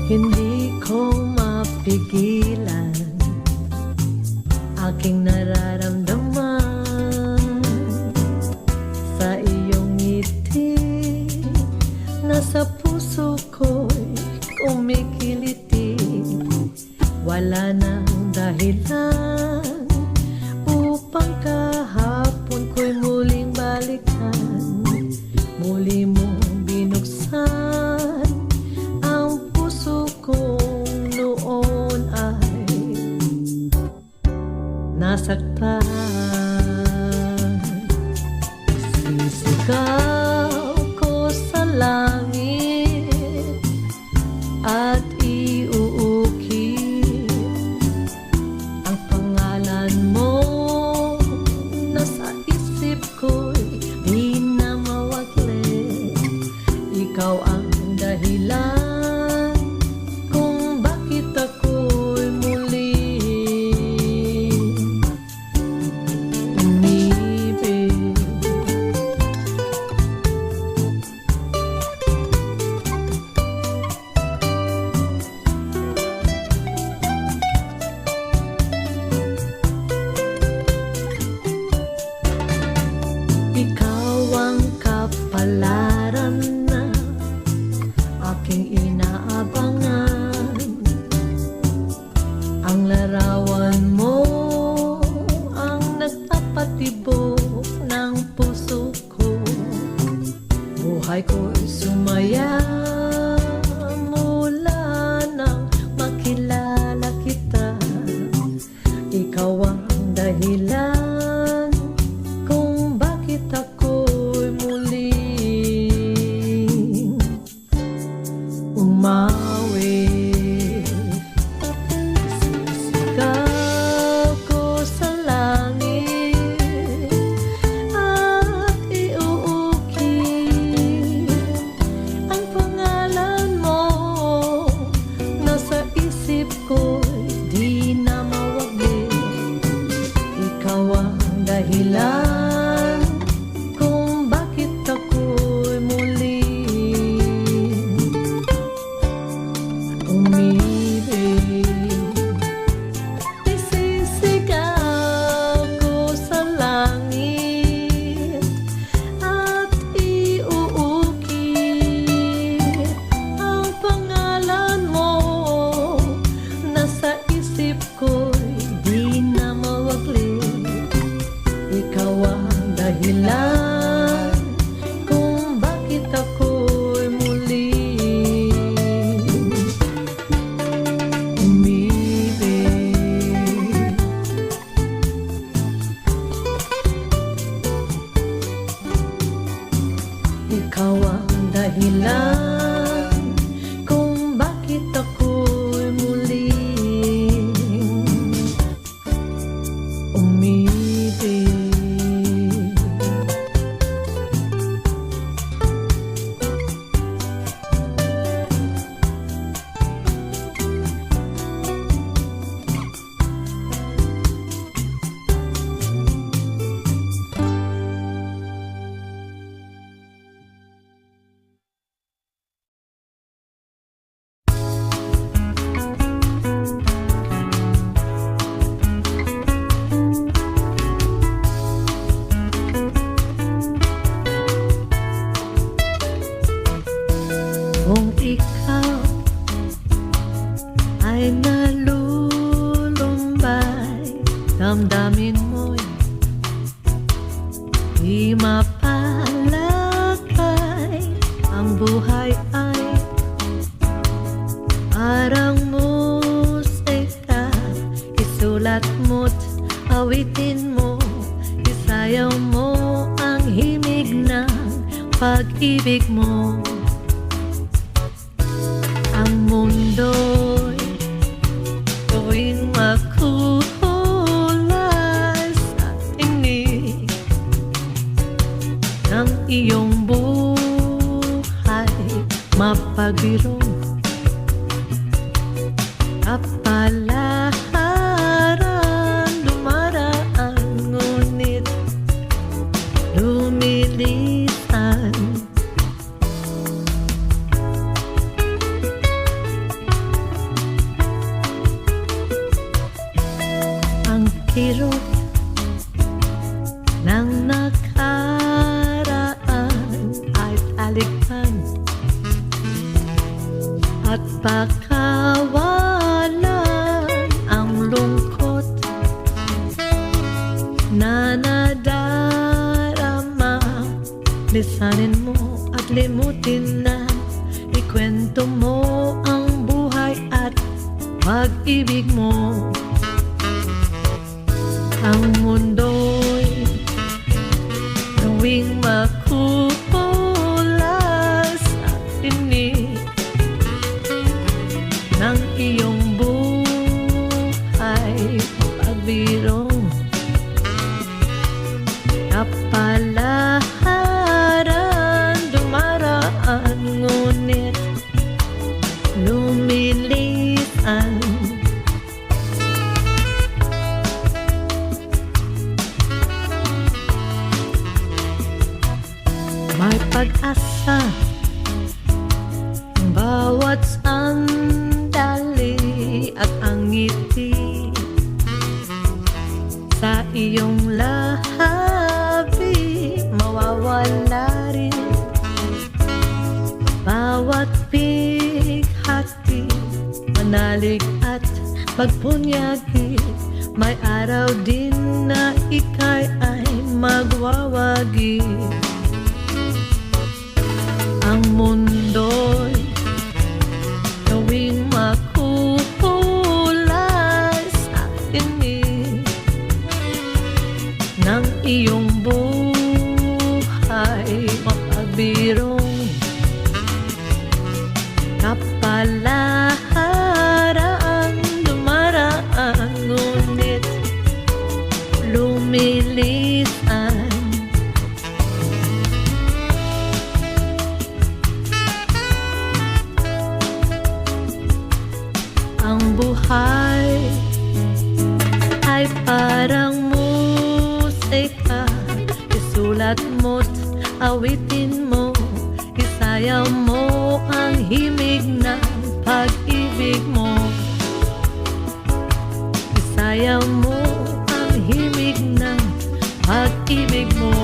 Hindi ko mapigilan aking nararamdaman sa iyong ngiti. Nasa puso ko'y kumikiliti. Wala nang dahilan upang kahapon ko'y muling balikan. Muli mong binuksan ang puso kong noon ay nasaktan. Sisigaw ko sa langit at iuukit ang pangalan mo. Nasa isip ko'y di na mawagli. Ikaw ang dahilan kung bakit ako'y muling umibig. Ikaw ang kapalaran na aking inaabangan. Ang larawan mo ang nagpapatibok ng puso ko. Buhay ko'y sumaya mula nang makilala kita. Ikaw ang dahilan kung bakit ako'y muling umawi. Sisigaw ko sa langit at iuukit ang pangalan mo. Nasa isip ko'y di na mawagli. Ikaw ang dahilan kung bakit ako'y muling umibig. Isisigaw ko sa langit at iuukit ang pangalan mo. Nasa isip ko'y di na mawagli. Ikaw ang dahilan kung bakit ako'y muling umibig. Ikaw ang dahilan kung bakit ako'y muling umibig. Kung ikaw ay nalulumbay, damdamin mo'y di mapalakay. Ang buhay ay parang musika. Isulat mo't awitin mo, isayaw mo ang himig ng pag-ibig mo. Ang mundo'y tuwing makulay sa tinig ng iyong buhay, mapagirong kapalaran dumaraan, ngunit lumilisan. pagkawalan ang lungkot na nadarama. Lisanin mo at limutin na, ikwento mo ang buhay at pag-ibig mo. Ang mundo'y gawing makukulas at tinig ng iyong buhay. Pagbirong kapalaharan dumaraan, ngunit lumilisan. May pag-asa ang bawat sandali at ang ngiti sa iyong labi mawawala rin. Bawat bighati, manalig at pagpunyagi, may araw din na ika'y ay magwawagi. Ang mundo'y gawing makukulay sa tinig ng iyong buhay. Mapagbirong kapalaharan dumaraan, ngunit lumilisan. Ang buhay ay parang musika, isulat mo't awitin mo, isayaw mo ang himig ng pag-ibig mo. Isayaw mo ang himig ng pag-ibig mo.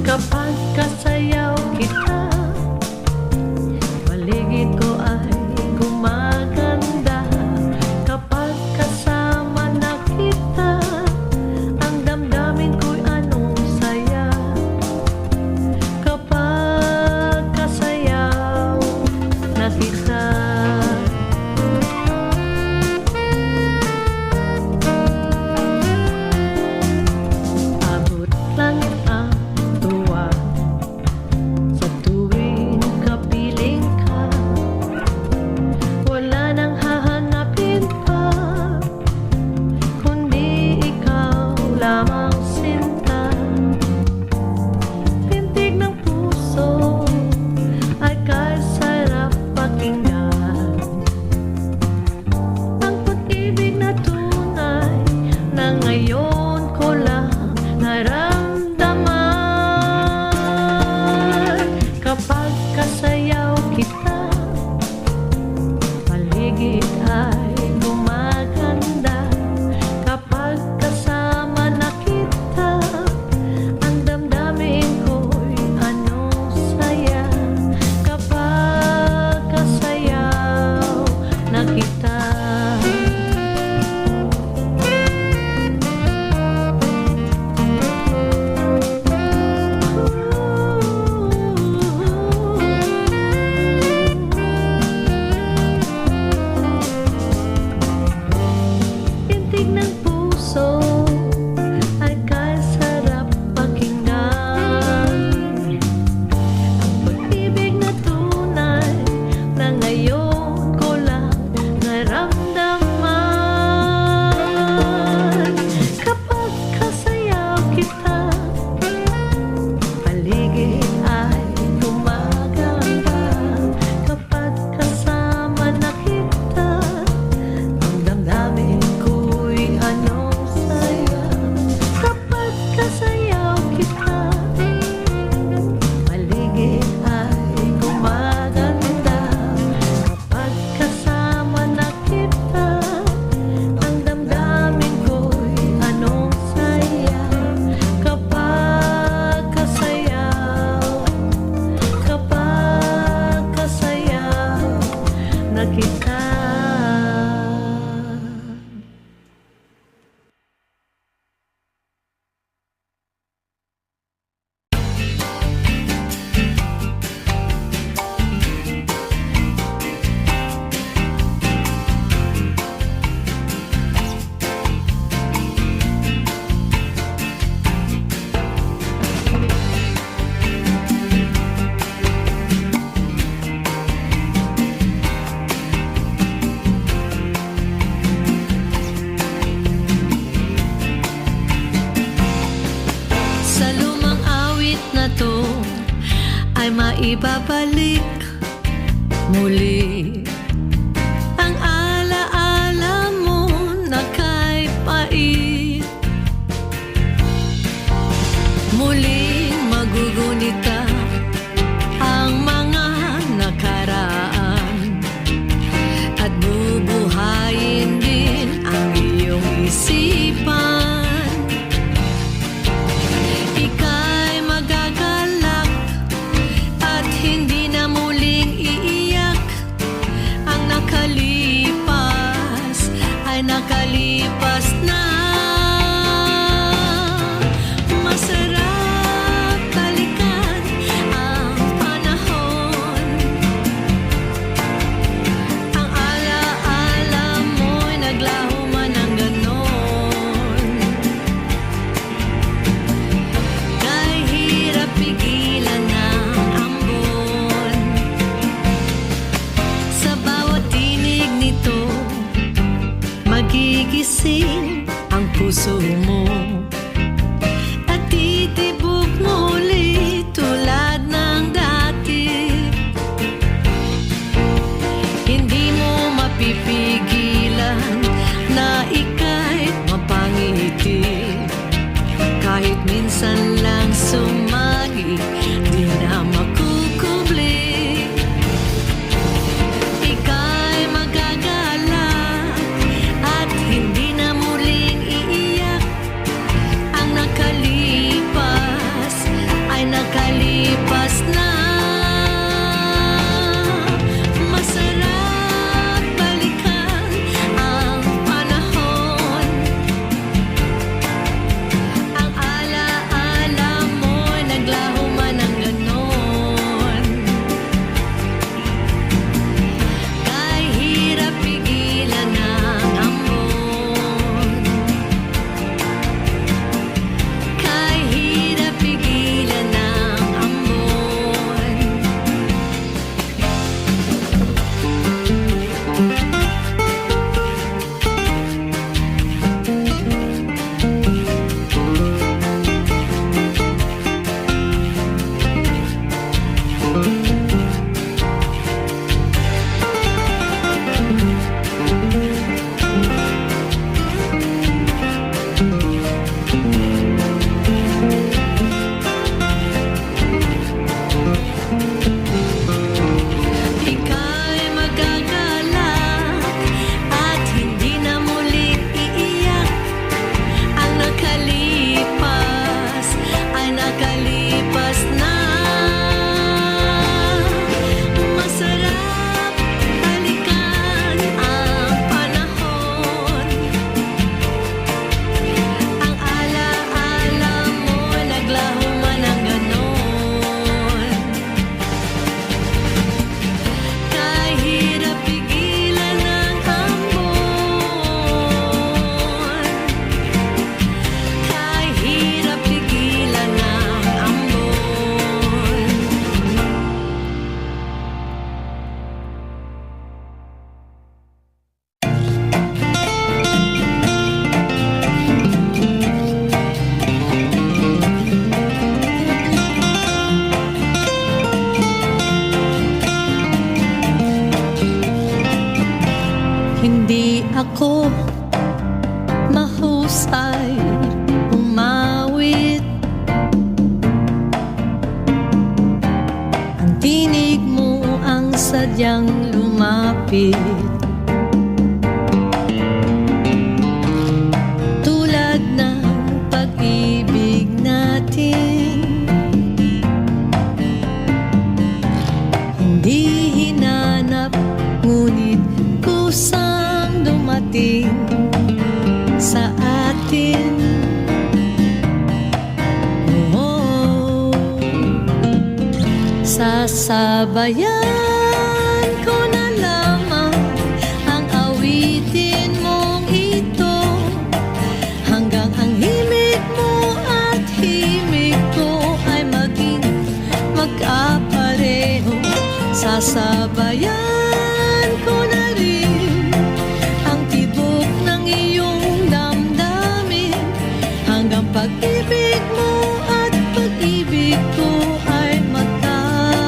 Kapag kasayaw kita, ay maibabalik muli. Ang alaala mo na kay pait, muling magugunita ang mga nakaraan at bubuhayin din ang iyong isipan. Ika'y magagalak at hindi na muling iiyak. Ang nakalipas ay nakalipas na. Masarap balikan ang panahon. Ang alaala mo'y naglaho man ng ganon. Kay hirap pigilan ng ambon. Sa bawat tinig nito, magigising ang puso mo at titibok muli tulad ng dati. Hindi mo mapipigilan na ika'y mapangiti. Kahit minsan lang sumagi, di na makukubli. Ika'y magagalak at hindi na muling iiyak. Ang nakalipas ay nakalipas na. Masarap balikan ang panahon. Ang alaala mo'y naglaho man ng ganon. Kay hirap pigilan ng ambon. Kay hirap pigilan ng ambon. Ika'y magagalak at hindi na muling iiyak. Ang nakalipas ay nakalipas na. Masarap balikan ang panahon. Ang alaala mo'y naglaho man ng ganon. Kay hirap pigilan ng ambon. Kay hirap pigilan ng ambon. Hindi ako mahusay umawit. Ang tinig mo ang sadyang lumapit. Tulad ng pag-ibig natin, hindi hinanap ngunit kusang dumating sa atin. Oh, sasabayan ko na lamang ang awitin mong ito hanggang ang himig mo at himig ko ay maging magkapareho. Sasabayan ko na rin ang tibok ng iyong damdamin hanggang pag-ibig mo at pag-ibig ko ay magkapareho.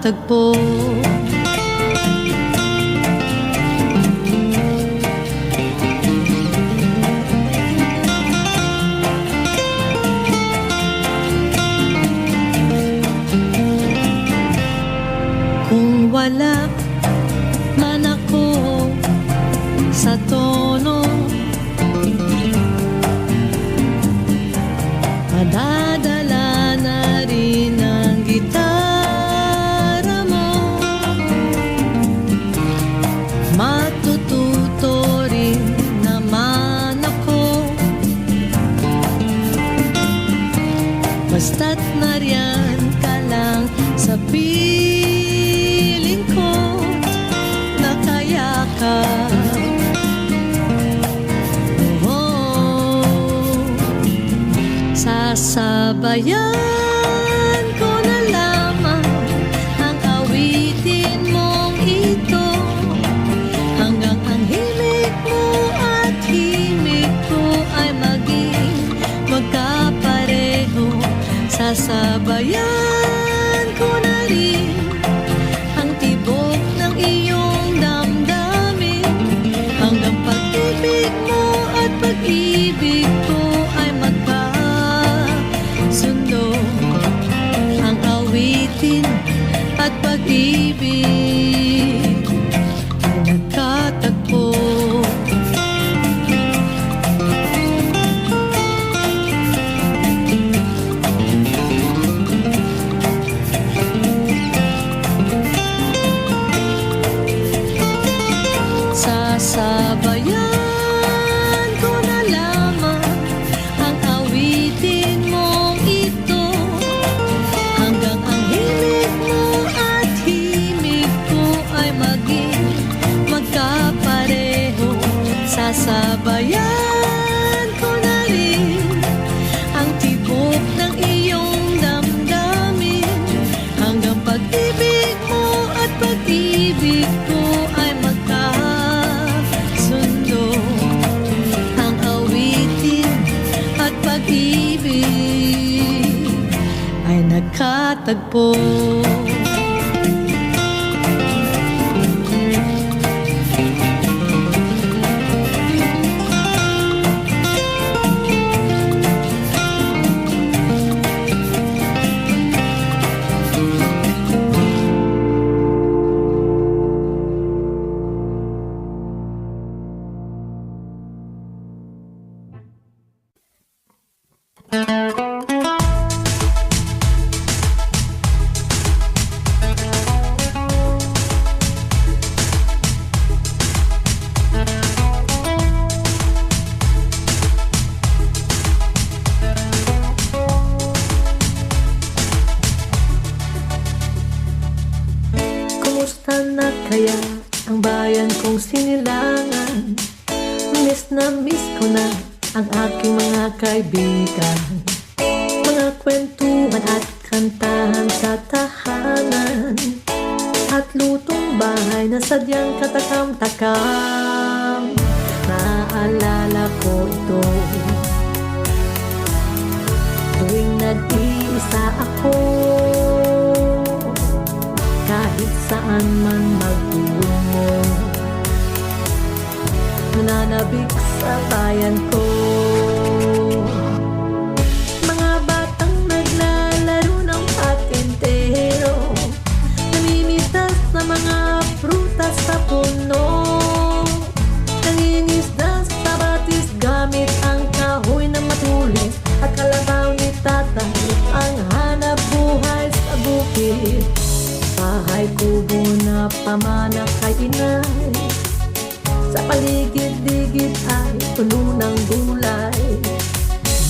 nagkatagpo. Kung wala man ako sa tono, madadala na rin ang gitara mo. Matututo rin naman ako, basta't nariyan ka lang sa piling ko, nakayakap. Sasabayan ko na lamang ang awitin mong ito, hanggang ang himig mo at himig ko ay maging magkapareho. Sasabayan ko na rin ang tibok ng iyong damdamin, hanggang pag-ibig mo at pag-ibig ko ay magkasundo. Ang awitin at pag-ibig ay nagkatagpo. Sasabayan ko na lamang ang awitin mong ito, hanggang ang himig mo at himig ko ay maging magkapareho. Sasabayan ko na rin ang tibok ng iyong damdamin, hanggang pag-ibig mo at pag-ibig ko ay magkasundo. Ang awitin at pag-ibig ay nagkatagpo. Kumusta na kaya ang bayan kong sinilangan? Miss na miss ko na ang aking mga kaibigan, mga kwentuhan at kantahan sa tahanan, at lutong bahay na sadyang katakam-takam. Naaalala ko ito tuwing nag-iisa ako, kahit saan man magtungo, nananabik sa bayan ko. Mga batang naglalaro ng patintero, namimitas na mga prutas sa puno, nangingisda sa batis gamit ang kahoy na matulis, at kalabaw ni tatay ang hanap buhay sa bukid. Bahay kubo na pamana kay inay, sa paligid-ligid ay puno ng gulay.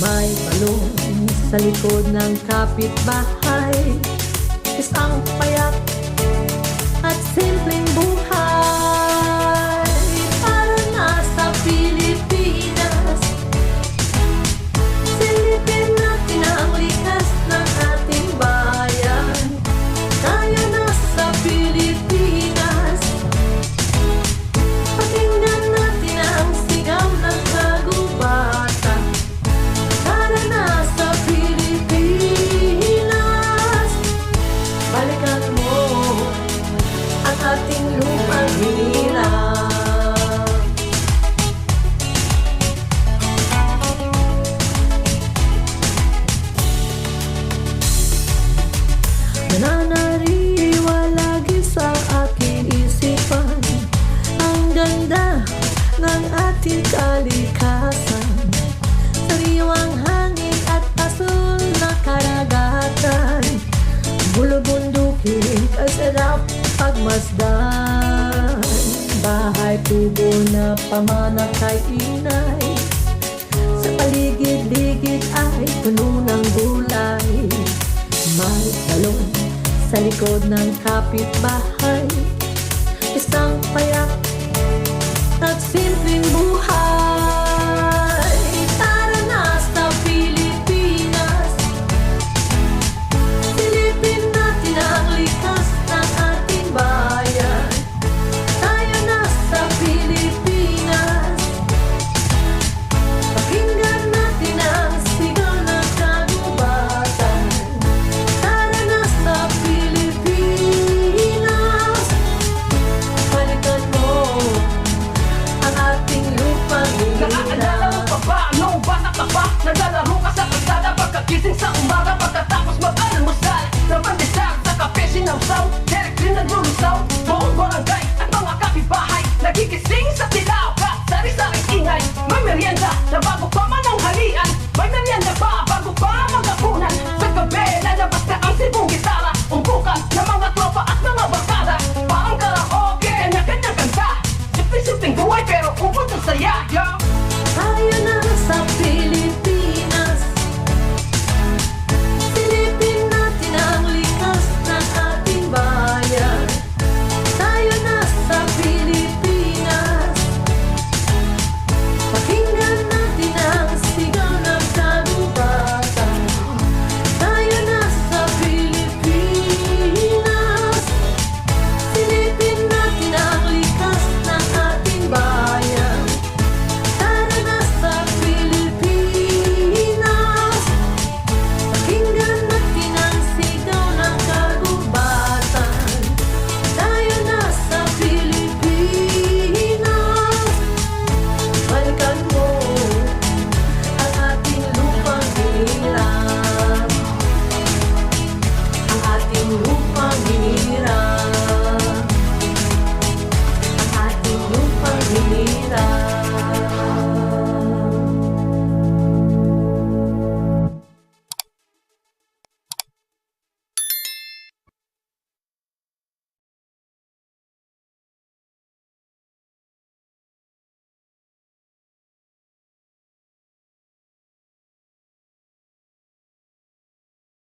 May balon sa likod ng kapitbahay, isang payak at simpleng buhay. Para nasa Pilipinas, silipin natin ang likas ng ating bayan. Tayo nasa Pilipinas, pakinggan natin ang sigaw ng kagubatan. Tara nasa Pilipinas, balikan mo kalikasan, sariwang hangin at asul na karagatan, bulubundukin kasarap pagmasdan. Bahay tubo na pamana kay inay, sa paligid-ligid ay puno ng gulay. May salon sa likod ng kapitbahay, isang payak at simpleng